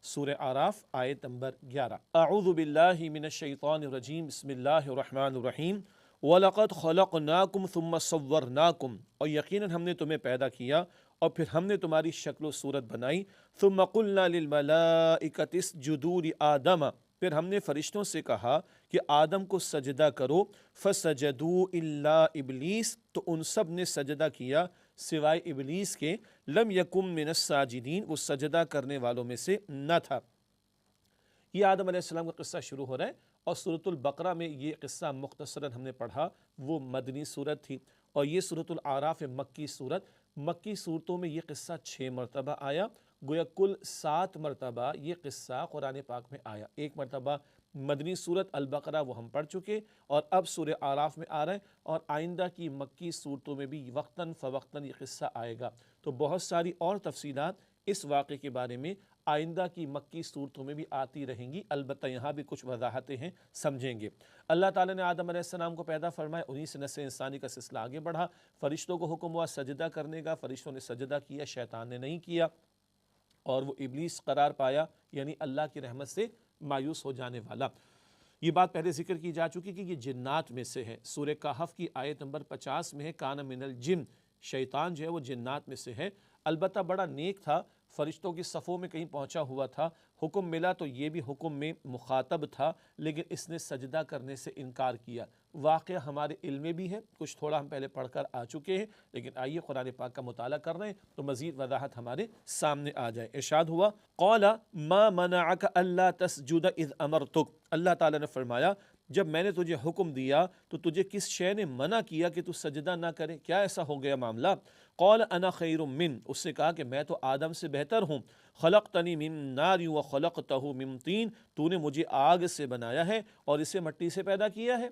سورہ آراف آیت نمبر 11۔ اعوذ باللہ من الشیطان الرجیم، بسم اللہ الرحمن الرحیم۔ وَلَقَدْ خَلَقْنَاكُمْ ثُمَّ صَوَّرْنَاكُمْ، اور یقیناً ہم نے تمہیں پیدا کیا اور پھر ہم نے تمہاری شکل و صورت بنائی۔ ثُمَّ قُلْنَا لِلْمَلَائِكَةِ اسْجُدُوا لِآدَمَ، پھر ہم نے فرشتوں سے کہا کہ آدم کو سجدہ کرو۔ فَسَجَدُوا إِلَّا إِبْلِيسَ، تو ان سب نے سجدہ کیا سوائے ابلیس کے۔ لَمْ يَكُن مِّنَ السَّاجِدِينَ، وہ سجدہ کرنے والوں میں سے نہ تھا۔ یہ آدم علیہ السلام کا قصہ شروع ہو رہا ہے، اور سورۃ البقرہ میں یہ قصہ مختصراً ہم نے پڑھا، وہ مدنی صورت تھی، اور یہ سورۃ الاعراف مکی صورت۔ مکی صورتوں میں یہ قصہ 6 مرتبہ آیا، گویا کل 7 مرتبہ یہ قصہ قرآن پاک میں آیا۔ ایک مرتبہ مدنی صورت البقرہ وہ ہم پڑھ چکے، اور اب سورہ اعراف میں آ رہا ہے، اور آئندہ کی مکی صورتوں میں بھی وقتاً فوقتاً یہ قصہ آئے گا۔ تو بہت ساری اور تفصیلات اس واقعے کے بارے میں آئندہ کی مکی صورتوں میں بھی آتی رہیں گی، البتہ یہاں بھی کچھ وضاحتیں ہیں، سمجھیں گے۔ اللہ تعالیٰ نے آدم علیہ السلام کو پیدا فرمایا، انہی سے نسل انسانی کا سلسلہ آگے بڑھا۔ فرشتوں کو حکم ہوا سجدہ کرنے کا، فرشتوں نے سجدہ کیا، شیطان نے نہیں کیا، اور وہ ابلیس قرار پایا، یعنی اللہ کی رحمت سے مایوس ہو جانے والا۔ یہ بات پہلے ذکر کی جا چکی کہ یہ جنات میں سے ہے۔ سورہ کہف کی آیت نمبر 50 میں ہے کان من الجن، شیطان جو ہے وہ جنات میں سے ہے، البتہ بڑا نیک تھا، فرشتوں کی صفوں میں کہیں پہنچا ہوا تھا، حکم ملا تو یہ بھی حکم میں مخاطب تھا، لیکن اس نے سجدہ کرنے سے انکار کیا۔ واقعہ ہمارے علم میں بھی ہے، کچھ تھوڑا ہم پہلے پڑھ کر آ چکے ہیں، لیکن آئیے قرآن پاک کا مطالعہ کر رہے ہیں تو مزید وضاحت ہمارے سامنے آ جائے۔ ارشاد ہوا قال ما منعک الا تسجد اذ امرتک، اللہ تعالیٰ نے فرمایا جب میں نے تجھے حکم دیا تو تجھے کس شے نے منع کیا کہ تو سجدہ نہ کرے، کیا ایسا ہو گیا معاملہ؟ قال انا خیر من، اس نے کہا کہ میں تو آدم سے بہتر ہوں، خلقتنی من نار وخلقتہ من طین، تو نے مجھے آگ سے بنایا ہے اور اسے مٹی سے پیدا کیا ہے،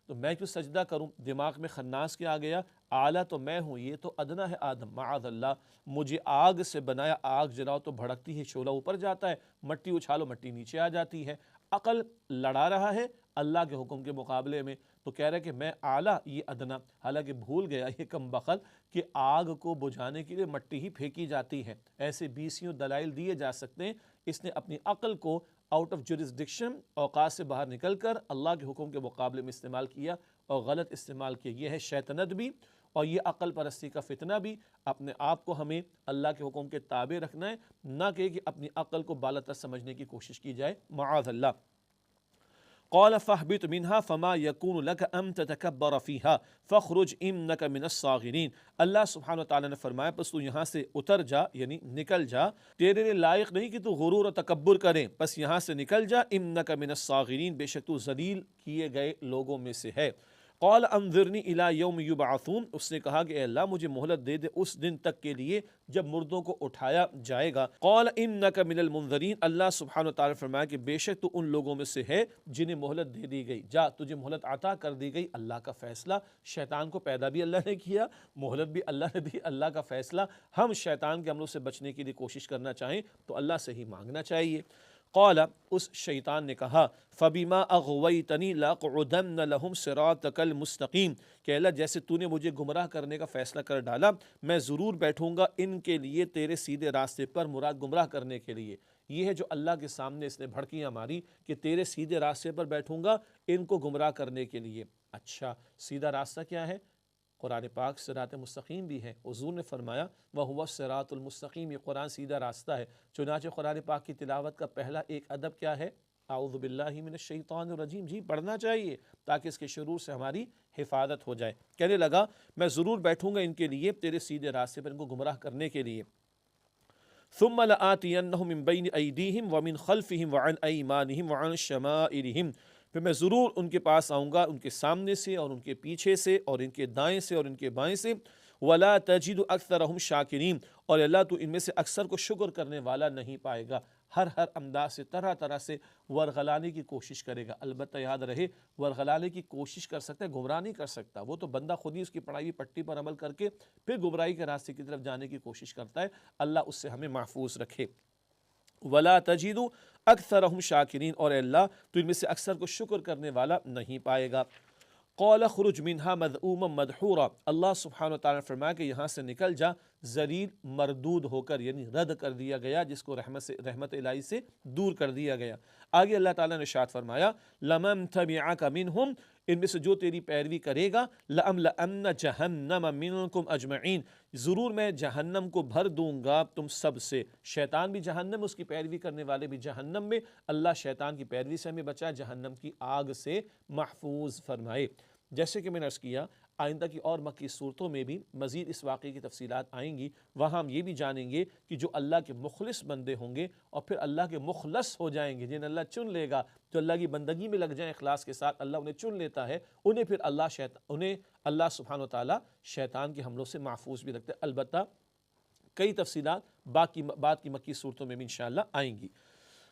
تو میں کیوں سجدہ کروں؟ دماغ میں خناس کیا آ گیا، اعلیٰ تو میں ہوں، یہ تو ادنا ہے آدم، معاذ اللہ، مجھے آگ سے بنایا، آگ جلاؤ تو بھڑکتی ہے، شعلہ اوپر جاتا ہے، مٹی اچھالو مٹی نیچے آ جاتی ہے۔ عقل لڑا رہا ہے اللہ کے حکم کے مقابلے میں، تو کہہ رہا ہے کہ میں اعلیٰ یہ ادنا، حالانکہ بھول گیا یہ کم بخل کہ آگ کو بجھانے کے لیے مٹی ہی پھینکی جاتی ہے۔ ایسے بیسیوں دلائل دیے جا سکتے ہیں، اس نے اپنی عقل کو آؤٹ آف جورسڈکشن، اوقات سے باہر نکل کر اللہ کے حکم کے مقابلے میں استعمال کیا اور غلط استعمال کیا۔ یہ ہے شیطنت بھی، اور یہ عقل پرستی کا فتنہ بھی۔ اپنے آپ کو ہمیں اللہ کے حکم کے تابع رکھنا ہے، نہ کہ اپنی عقل کو بالاتر سمجھنے کی کوشش کی جائے، معاذ اللہ۔ قال فاهبط منها فما يكون لك ان تتكبر فيها فاخرج انك من الصاغرين، اللہ سبحانہ وتعالیٰ نے فرمایا پس تو یہاں سے اتر جا، یعنی نکل جا، تیرے لیے لائق نہیں کہ تو غرور و تکبر کرے، بس یہاں سے نکل جا، انك من الصاغرین، بے شک تو ذلیل کیے گئے لوگوں میں سے ہے۔ قال انظرنی الی یوم یبعثون، اس نے کہا کہ اے اللہ مجھے مہلت دے دے اس دن تک کے لیے جب مردوں کو اٹھایا جائے گا۔ قال انک من المنظرین، اللہ سبحانہ وتعالیٰ فرمایا کہ بے شک تو ان لوگوں میں سے ہے جنہیں مہلت دے دی گئی، جا تجھے مہلت عطا کر دی گئی، اللہ کا فیصلہ۔ شیطان کو پیدا بھی اللہ نے کیا، مہلت بھی اللہ نے دی، اللہ کا فیصلہ۔ ہم شیطان کے عملوں سے بچنے کے لیے کوشش کرنا چاہیں تو اللہ سے ہی مانگنا چاہیے۔ قال، اس شیطان نے کہا فبما اغویتنی لاقعدن لهم صراطک المستقیم، کہ اللہ جیسے تو نے مجھے گمراہ کرنے کا فیصلہ کر ڈالا، میں ضرور بیٹھوں گا ان کے لیے تیرے سیدھے راستے پر، مراد گمراہ کرنے کے لیے۔ یہ ہے جو اللہ کے سامنے اس نے بھڑکیاں ماری کہ تیرے سیدھے راستے پر بیٹھوں گا ان کو گمراہ کرنے کے لیے۔ اچھا، سیدھا راستہ کیا ہے؟ قرآن پاک صراط مستقیم بھی ہے، حضور نے فرمایا وَهُوَ الصِّرَاطُ الْمُسْتَقِيمُ، یہ قرآن سیدھا راستہ ہے۔ چنانچہ قرآن پاک کی تلاوت کا پہلا ایک ادب کیا ہے؟ اعوذ باللہ من الشیطان الرجیم، جی پڑھنا چاہیے تاکہ اس کے شرور سے ہماری حفاظت ہو جائے۔ کہنے لگا میں ضرور بیٹھوں گا ان کے لیے تیرے سیدھے راستے پر، ان کو گمراہ کرنے کے لیے۔ ثم لآتینہم من بین ایدیہم ومن خلفہم وعن ایمانہم وعن شمائلہم، پھر میں ضرور ان کے پاس آؤں گا، ان کے سامنے سے اور ان کے پیچھے سے اور ان کے دائیں سے اور ان کے بائیں سے۔ وَلَا تَجِدُ أَكْثَرَهُمْ شَاكِرِينَ، اور اللہ تو ان میں سے اکثر کو شکر کرنے والا نہیں پائے گا۔ ہر انداز سے طرح طرح سے ورغلانے کی کوشش کرے گا، البتہ یاد رہے ورغلانے کی کوشش کر سکتا ہے، گمراہ نہیں کر سکتا۔ وہ تو بندہ خود ہی اس کی پڑھائی پٹی پر عمل کر کے پھر گمراہی کے راستے کی طرف جانے کی کوشش کرتا ہے، اللہ اس سے ہمیں محفوظ رکھے۔ وَلَا تَجِدُ أَكْثَرَهُمْ شَاكِرِينَ، اور اے اللہ تو ان میں سے اکثر کو شکر کرنے والا نہیں پائے گا۔ قَالَ اخْرُجْ مِنْهَا مَذْءُومًا مَدْحُورًا، اللہ سبحانہ وتعالیٰ نے فرمایا کہ یہاں سے نکل جا ذلیل مردود ہو کر یعنی رد کر دیا گیا، جس کو رحمت الہی سے دور کر دیا گیا۔ آگے اللہ تعالیٰ نے ارشاد فرمایا لَمَن تَبِعَكَ مِنْهُمْ، ان میں سے جو تیری پیروی کرے گا، لَأَمْلَأَنَّ جَهَنَّمَ مِنْكُمْ أَجْمَعِينَ، ضرور میں جہنم کو بھر دوں گا تم سب سے۔ شیطان بھی جہنم، اس کی پیروی کرنے والے بھی جہنم میں، اللہ شیطان کی پیروی سے ہمیں بچائے، جہنم کی آگ سے محفوظ فرمائے۔ جیسے کہ میں نے عرض کیا آئندہ کی اور مکی صورتوں میں بھی مزید اس واقعے کی تفصیلات آئیں گی، وہاں ہم یہ بھی جانیں گے کہ جو اللہ کے مخلص بندے ہوں گے اور پھر اللہ کے مخلص ہو جائیں گے، جنہیں اللہ چن لے گا، جو اللہ کی بندگی میں لگ جائیں اخلاص کے ساتھ، اللہ انہیں چن لیتا ہے، انہیں پھر اللہ سبحانہ وتعالیٰ شیطان کے حملوں سے محفوظ بھی رکھتے ہیں۔ البتہ کئی تفصیلات بعد کی مکی صورتوں میں بھی انشاءاللہ آئیں گی۔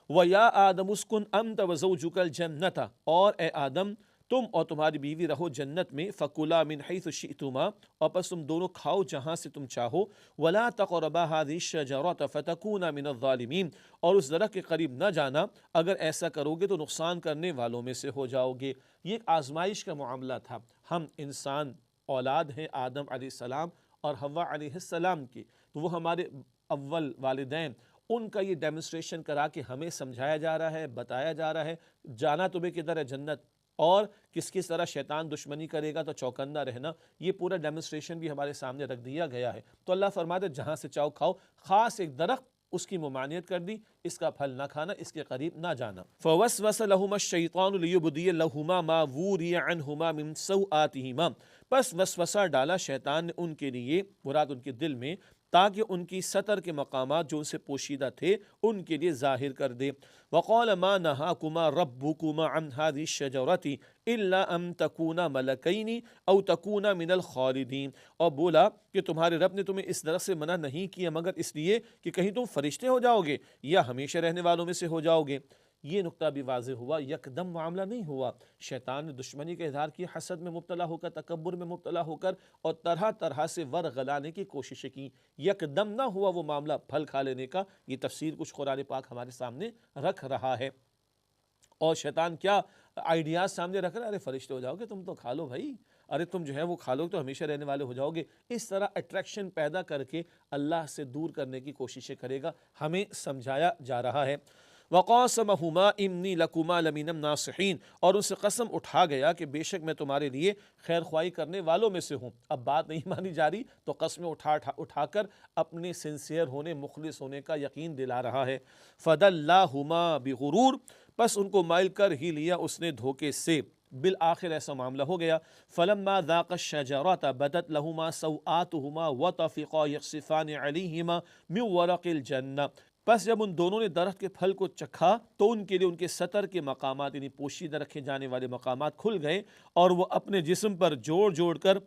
وَيَا آدَمُ اسْكُنْ أَنْتَ وَزَوْجُكَ الْجَنَّةَ، اور اے آدم تم اور تمہاری بیوی رہو جنت میں، فَكُلَا مِنْ حَيْثُ شِئْتُمَا، اور پس تم دونوں کھاؤ جہاں سے تم چاہو، وَلَا تَقْرَبَا هَذِهِ الشَّجَرَةَ فَتَكُونَا مِنَ الظَّالِمِينَ، اور اس درخت کے قریب نہ جانا، اگر ایسا کرو گے تو نقصان کرنے والوں میں سے ہو جاؤ گے۔ یہ ایک آزمائش کا معاملہ تھا، ہم انسان اولاد ہیں آدم علیہ السلام اور حوا علیہ السلام کی، تو وہ ہمارے اول والدین، ان کا یہ ڈیمونسٹریشن کرا کے ہمیں سمجھایا جا رہا ہے، بتایا جا رہا ہے جانا تمہیں کدھر ہے، جنت، اور کس طرح شیطان دشمنی کرے گا تو چوکندہ رہنا، یہ پورا ڈیمونسٹریشن بھی ہمارے سامنے رکھ دیا گیا ہے۔ تو اللہ فرماتا ہے جہاں سے چاہو کھاؤ، خاص ایک درخت اس کی ممانعت کر دی، اس کا پھل نہ کھانا، اس کے قریب نہ جانا۔ فَوَسْوَسَ لَهُمَا الشَّيْطَانُ لِيُبْدِيَ لَهُمَا مَا وُورِيَ عَنْهُمَا مِنْ سَوْآتِهِمَا، پس وسوسہ ڈالا شیطان نے ان کے لیے، مراد ان کے دل میں، تاکہ ان کی سطر کے مقامات جو ان سے پوشیدہ تھے ان کے لیے ظاہر کر دے۔ وَقَالَ مَا نَهَاكُمَا رَبُّكُمَا عَنْ هَذِهِ الشَّجَرَةِ إِلَّا أَن تَكُونَا مَلَكَيْنِ أَوْ تَكُونَا مِنَ الْخَالِدِينَ، اور بولا کہ تمہارے رب نے تمہیں اس درخت سے منع نہیں کیا مگر اس لیے کہ کہیں تم فرشتے ہو جاؤ گے یا ہمیشہ رہنے والوں میں سے ہو جاؤ گے۔ یہ نقطہ بھی واضح ہوا، یکدم معاملہ نہیں ہوا، شیطان نے دشمنی کا اظہار کیا، حسد میں مبتلا ہو کر، تکبر میں مبتلا ہو کر، اور طرح طرح سے ورغلانے کی کوششیں کی، یکدم نہ ہوا وہ معاملہ پھل کھا لینے کا۔ یہ تفسیر کچھ قرآن پاک ہمارے سامنے رکھ رہا ہے، اور شیطان کیا آئیڈیاز سامنے رکھ رہا ہے، ارے فرشتے ہو جاؤ گے تم تو کھا لو بھائی، ارے تم جو ہے وہ کھا لو تو ہمیشہ رہنے والے ہو جاؤ گے، اس طرح اٹریکشن پیدا کر کے اللہ سے دور کرنے کی کوششیں کرے گا، ہمیں سمجھایا جا رہا ہے۔ وَقَاسَمَهُمَا إِنِّي لَكُمَا لَمِنَ النَّاصِحِينَ، اور ان سے قسم اٹھا گیا کہ بے شک میں تمہارے لیے خیر خواہی کرنے والوں میں سے ہوں۔ اب بات نہیں مانی جا رہی تو قسمیں اٹھا کر اپنے سنسیئر ہونے، مخلص ہونے کا یقین دلا رہا ہے۔ فَدَلَّاهُمَا بِغُرُورٍ، پس ان کو مائل کر ہی لیا اس نے دھوکے سے، بالآخر ایسا معاملہ ہو گیا۔ فَلَمَّا ذَاقَ الشَّجَرَةَ بَدَتْ لَهُمَا سَوْآتُهُمَا وَطَفِقَا يَخْصِفَانِ عَلَيْهِمَا مِنْ وَرَقِ الْجَنَّةِ، پس جب ان دونوں نے درخت کے پھل کو چکھا تو ان کے لیے ان کے سطر کے مقامات یعنی پوشیدہ رکھے جانے والے مقامات کھل گئے، اور وہ اپنے جسم پر جوڑ جوڑ کر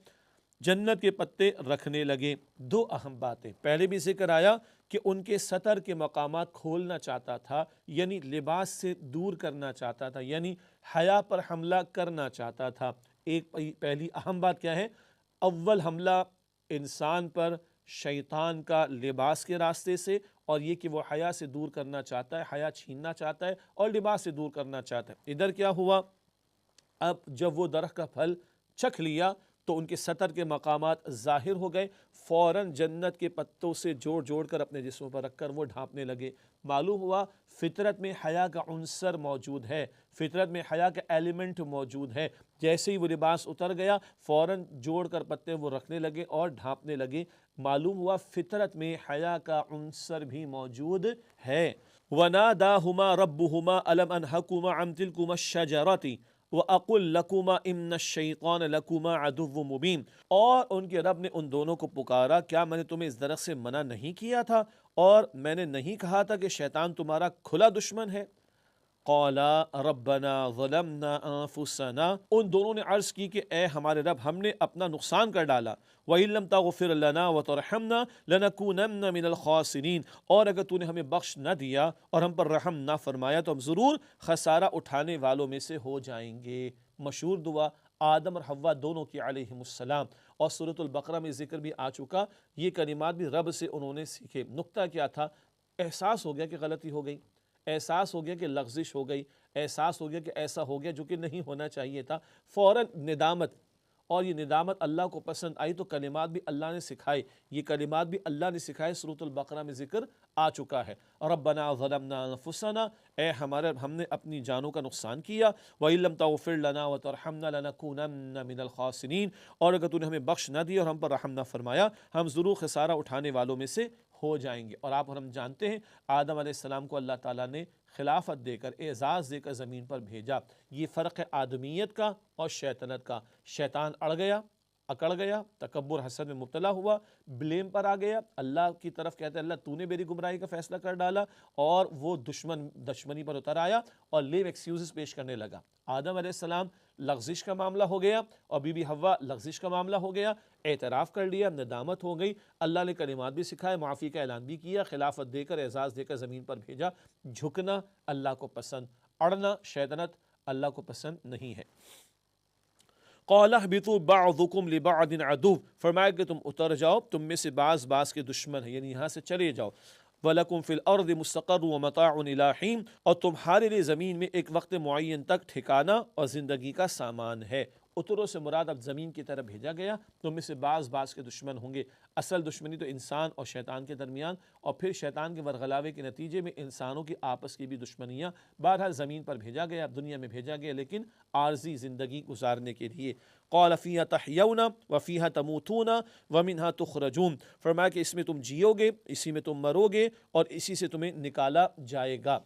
جنت کے پتے رکھنے لگے۔ دو اہم باتیں، پہلے بھی ذکر آیا کہ ان کے سطر کے مقامات کھولنا چاہتا تھا، یعنی لباس سے دور کرنا چاہتا تھا، یعنی حیا پر حملہ کرنا چاہتا تھا۔ ایک پہلی اہم بات کیا ہے؟ اول حملہ انسان پر شیطان کا لباس کے راستے سے، اور یہ کہ وہ حیا سے دور کرنا چاہتا ہے، حیا چھیننا چاہتا ہے اور لباس سے دور کرنا چاہتا ہے۔ ادھر کیا ہوا؟ اب جب وہ درخت کا پھل چکھ لیا تو ان کے سطر کے مقامات ظاہر ہو گئے، فوراً جنت کے پتوں سے جوڑ جوڑ کر اپنے جسموں پر رکھ کر وہ ڈھانپنے لگے۔ معلوم ہوا فطرت میں حیا کا عنصر موجود ہے، فطرت میں حیا کا ایلیمنٹ موجود ہے۔ جیسے ہی وہ لباس اتر گیا فوراً جوڑ کر پتے وہ رکھنے لگے اور ڈھانپنے لگے۔ معلوم ہوا فطرت میں حیا کا عنصر بھی موجود ہے۔ وَنَادَاهُمَا رَبُّهُمَا أَلَمْ أَنْهَكُمَا عَنْ تِلْكُمَا الشَّجَرَةِ وَأَقُلْ لَكُمَا إِنَّ الشَّيْطَانَ لَكُمَا عَدُوٌّ مُّبِينٌ، اور ان کے رب نے ان دونوں کو پکارا، کیا میں نے تمہیں اس درخت سے منع نہیں کیا تھا اور میں نے نہیں کہا تھا کہ شیطان تمہارا کھلا دشمن ہے؟ قَالَا رَبَّنَا ظَلَمْنَا أَنفُسَنَا، ان دونوں نے عرض کی کہ اے ہمارے رب ہم نے اپنا نقصان کر ڈالا، وَإِن لَّمْ تَغْفِرْ لَنَا وَتَرْحَمْنَا لَنَكُونَنَّ مِنَ الْخَاسِرِينَ، اور اگر تو نے ہمیں بخش نہ دیا اور ہم پر رحم نہ فرمایا تو ہم ضرور خسارہ اٹھانے والوں میں سے ہو جائیں گے۔ مشہور دعا آدم اور حوا دونوں کی علیہم السلام، اور سورۃ البقرہ میں ذکر بھی آ چکا، یہ کلمات بھی رب سے انہوں نے سیکھے۔ نقطہ کیا تھا؟ احساس ہو گیا کہ غلطی ہو گئی، احساس ہو گیا کہ لغزش ہو گئی، احساس ہو گیا کہ ایسا ہو گیا جو کہ نہیں ہونا چاہیے تھا، فوراً ندامت اور یہ ندامت اللہ کو پسند آئی تو کلمات بھی اللہ نے سکھائے، یہ کلمات بھی اللہ نے سکھائے، سورۃ البقرہ میں ذکر آ چکا ہے۔ ربنا ظلمنا انفسنا، اے ہم نے اپنی جانوں کا نقصان کیا، وَإِن لَّمْ تَغْفِرْ لَنَا وَتَرْحَمْنَا لَنَكُونَنَّ مِنَ الْخَاسِرِينَ، اور اگر تو نے ہمیں بخش نہ دی اور ہم پر رحم نہ فرمایا، ہم ضرور خسارہ اٹھانے والوں میں سے ہو جائیں گے۔ اور آپ اور ہم جانتے ہیں آدم علیہ السلام کو اللہ تعالیٰ نے خلافت دے کر، اعزاز دے کر زمین پر بھیجا۔ یہ فرق ہے آدمیت کا اور شیطنت کا۔ شیطان اڑ گیا، اکڑ گیا، تکبر حسد میں مبتلا ہوا، بلیم پر آ گیا، اللہ کی طرف کہتا ہے اللہ تو نے میری گمراہی کا فیصلہ کر ڈالا، اور وہ دشمنی پر اتر آیا اور لیم ایکسکیوزز پیش کرنے لگا۔ آدم علیہ السلام لغزش کا معاملہ ہو گیا، اور بی بی حوا لغزش کا معاملہ ہو گیا، اعتراف کر لیا، ندامت ہو گئی، اللہ نے کلمات بھی سکھائے، معافی کا اعلان بھی کیا، خلافت دے کر، اعزاز دے کر زمین پر بھیجا۔ جھکنا اللہ کو پسند، اڑنا شیطنت اللہ کو پسند نہیں ہے۔ قَالَ اهْبِطُوا بَعْضُكُمْ لِبَعْضٍ عَدُوٌّ، فرمایا کہ تم اتر جاؤ، تم میں سے بعض کے دشمن ہیں، یعنی یہاں سے چلے جاؤ۔ وَلَكُمْ فِي الْأَرْضِ مُسْتَقَرٌّ وَمَتَاعٌ إِلَىٰ حِينٍ، اور تمہارے لیے زمین میں ایک وقت معین تک ٹھکانہ اور زندگی کا سامان ہے۔ اترو سے مراد اب زمین کی طرف بھیجا گیا، تم میں سے بعض کے دشمن ہوں گے۔ اصل دشمنی تو انسان اور شیطان کے درمیان، اور پھر شیطان کے ورغلاوے کے نتیجے میں انسانوں کی آپس کی بھی دشمنیاں۔ بہرحال زمین پر بھیجا گیا، دنیا میں بھیجا گیا، لیکن عارضی زندگی گزارنے کے لیے۔ قَالَ فِيهَا تَحْيَوْنَ وَفِيهَا تَمُوتُونَ وَمِنْهَا تُخْرَجُونَ، فرمایا کہ اس میں تم جیو گے، اسی میں تم مرو گے، اور اسی سے تمہیں نکالا جائے گا۔